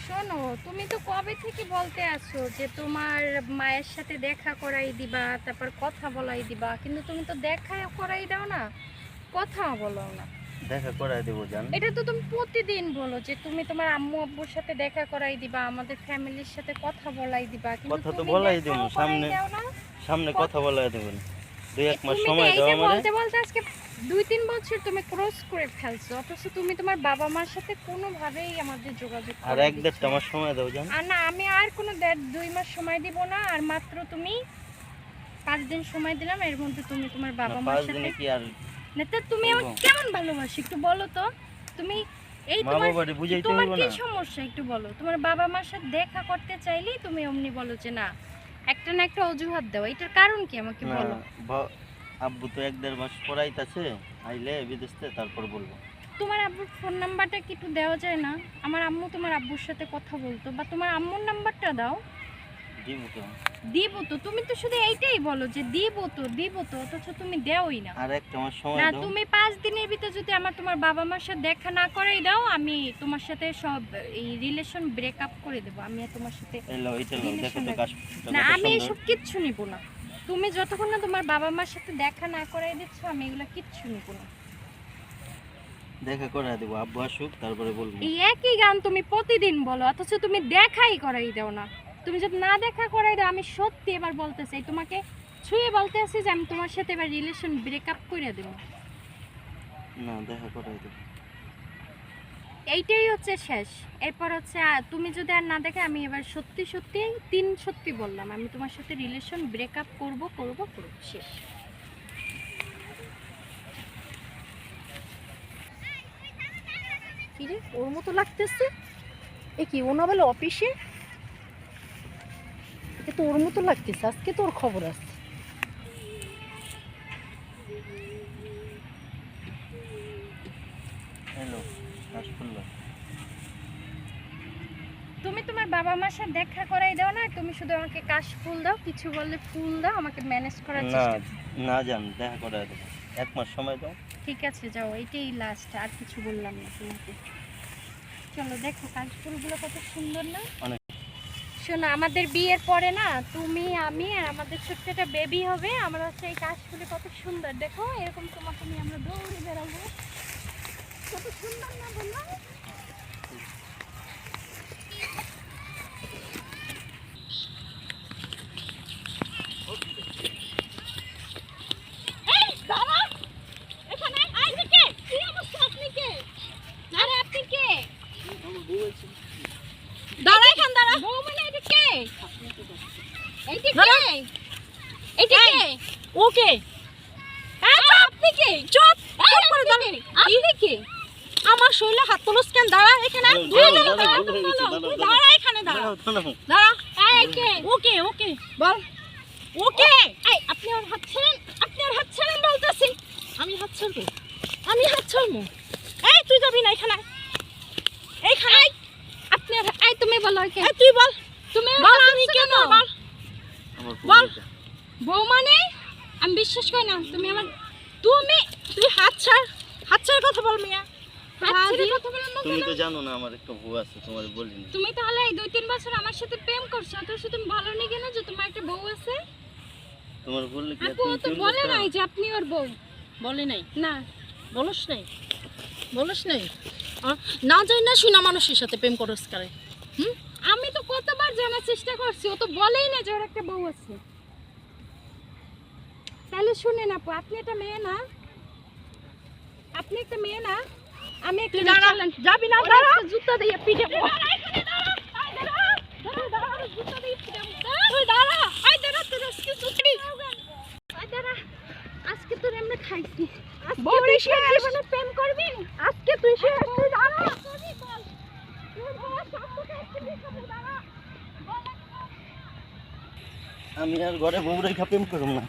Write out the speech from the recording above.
শোনো, তুমি তো কবে থেকে বলতে আছো যে তোমার মায়ের সাথে দেখা করাই দিবা, তারপর কথা বলাই দিবা, কিন্তু তুমি তো দেখা করাই দাও না, কথা বলো না। দেখা করাই দেবো জান। এটা তো তুমি প্রতিদিন বলো যে তুমি তোমার আম্মু আব্বুর সাথে দেখা করাই দিবা, আমাদের ফ্যামিলির সাথে কথা বলাই দিবা, কিন্তু কথা তো তুমি বলাই দেখাও দেবো, করাই সামনে দাও না। সামনে কথা বলাই দেবো। 2-1 মাস তুমি তো সময় এই দাও যে আমারে। বলতে বলতে আজকে 2-3 বছর তুমি ক্রস করে ফেলছো, অথচ তুমি তোমার বাবা মার সাথে কোনোভাবেই আমাদের যোগাযোগ আর করে 1-1.5 মাস সময় দাও জান। আর না, আমি আর কোনো 1.5-2 মাস সময় দিব না, আর মাত্র তুমি 5 দিন সময় দিলাম, এর মধ্যে তুমি তোমার না, বাবা মার 5 সাথে দিনে কি আর না। তো তুমি আমাকে কেমন ভালোবাসো একটু বলো তো। তুমি এই মা তোমার বাবারে বুঝাইতে তোমার হইব কি না? সমস্যা একটু বলো। তোমার বাবা মার সাথে দেখা করতে চাইলেই তুমি অমনি বলো যে না, একটা না একটা অজুহাত দাও, এটার কারণ কি আমাকে না, বলো। আব্বু তো 1-1.5 মাস পড়াইতাছে, আইলে বিদেশ থেকে তারপর বলবো। তোমার আব্বুর ফোন নাম্বারটা কি একটু দেওয়া যায় না? আমার আম্মু তোমার আব্বুর সাথে কথা বলতো, বা তোমার আম্মুর নাম্বারটা দাও। দিব তো। দিব তো, তুমি তো শুধু এইটাই বলো যে দিব তো, অথচ তুমি দেওই না। আর 1 মাস সময় না, দাও। তুমি 5 দিনের ভিতর যদি তোমার বাবা মার সাথে দেখা না করাই দাও, আমি তোমার সাথে সব এই রিলেশন ব্রেকআপ করে দেব। আমি আর তোমার সাথে এলো এটা লো, দেখো relation তো রাখবো কাশটা না। কত আমি সুন্দর। এসব কিচ্ছু নিব না। তুমি যতক্ষণ না তোমার বাবা মার সাথে দেখা না করাই দিচ্ছ, আমি এগুলো কিচ্ছু নিব না। দেখা করাই দেবো, আব্বু আসুক তারপরে বলবো। এই একই গান তুমি প্রতিদিন বলো, অথচ তুমি দেখাই করাই দাও না। তুমি যদি না দেখা করাই দাও, আমি সত্যি এবার বলতে চাই, তোমাকে ছুঁয়ে বলতে আছি যে আমি তোমার সাথে এবার রিলেশন ব্রেকআপ করে দেব। না, দেখা করাই দেবো। এইটাই হচ্ছে শেষ। এরপর হচ্ছে তুমি যদি আর না দেখে, আমি এবার সত্যি সত্যি 3 সত্যি বললাম, আমি তোমার সাথে রিলেশন ব্রেকআপ করব শেষ। কি রে, ওর মতো লাগতেছে? এ কি, ও না বলে অফিসে? এ তো ওর মতো লাগতেছে, আজকে তোর খবর আছে। হ্যালো, কাশফুল্লা। তুমি তোমার বাবা মার সাথে দেখা করাই দাও না, তুমি শুধু আমাকে কাশ ফুল দাও, কিছু বললে ফুল দাও, আমাকে ম্যানেজ করার না, চেষ্টা করো। না জান, দেখা করাই দেবো। 1 মাস সময় দাও। ঠিক আছে, যাও, এইটাই লাস্ট, আর কিছু বললাম না তোমাকে। চলো, দেখো কাশ ফুলগুলো কত সুন্দর না? অনেক। শোনো, আমাদের বিয়ের পরে না, তুমি আমি আর আমাদের ছোট্ট একটা বেবি হবে, আমরা হচ্ছে এই কাশ ফুলে কত সুন্দর, দেখো এরকম তোমাকে নিয়ে আমরা দৌড়ে বেড়াবো, কত সুন্দর না বলো? ওকে আপনি কে? চুপ চুপ করে দাঁড়ান। আপনি কে? আমার শরীরে হাত তুলস কেন? দাঁড়া এখানে, দাঁড়া এখানে, দাঁড়া দাঁড়া। এই কে? ওকে ওকে বল। ওকে এই আপনি আর হাত ছাড়েন, আপনি আর হাত ছাড়েন বলতেছি। আমি হাত ছাড়বো, আমি হাত ছাড়বো? এই তুই যাবি না এখানে, এইখানে। আপনি এই তুমি বলো, কে? এই তুই বল, তুমি বল আমি কেন? বল বল। বউ মানে? আমি বিশ্বাস করি না তুমি আমার। তুই হাত ছাড়, হাত ছাড় কথা বল মিয়া। হাত ছেড়ে কথা বলো না তুমি কেন? তো জানো না আমার একটা বউ আছে, তোমার বলিনি। তুমি তাহলে এই 2-3 বছর আমার সাথে প্রেম করছো, অথচ তুমি ভালো নেই কেন যে তোমার একটা বউ আছে? তোমার বললে কি আর আপু তুমি তো প্রেম বলে করতে নাই হবে? যে আপনি ওর বউ। বলে নাই, না, বলস নাই, বলস নাই। না যাই না শুনা মানুষের সাথে প্রেম করস করে। আমি তো কতবার জানার চেষ্টা করছি, ও তো বলেই না যে ওর একটা বউ আছে। তাহলে শুনেন আপু, আপনি একটা মেয়ে না? আপনি একটা মেয়ে না? আমি একটা তুই দাঁড়া, যাবি না, দাঁড়া। জুতা দিয়ে পিটে তুই দাঁড়া, এই দাঁড়া, তোর আজকে ছুটি। আজকে তোর আমরা খাইছি। বউরে শেষ। জীবনে প্রেম করবি? আজকে তুই শেষ, তুই দাঁড়া। আমি আর ঘরে বউ রেখা প্রেম করব না।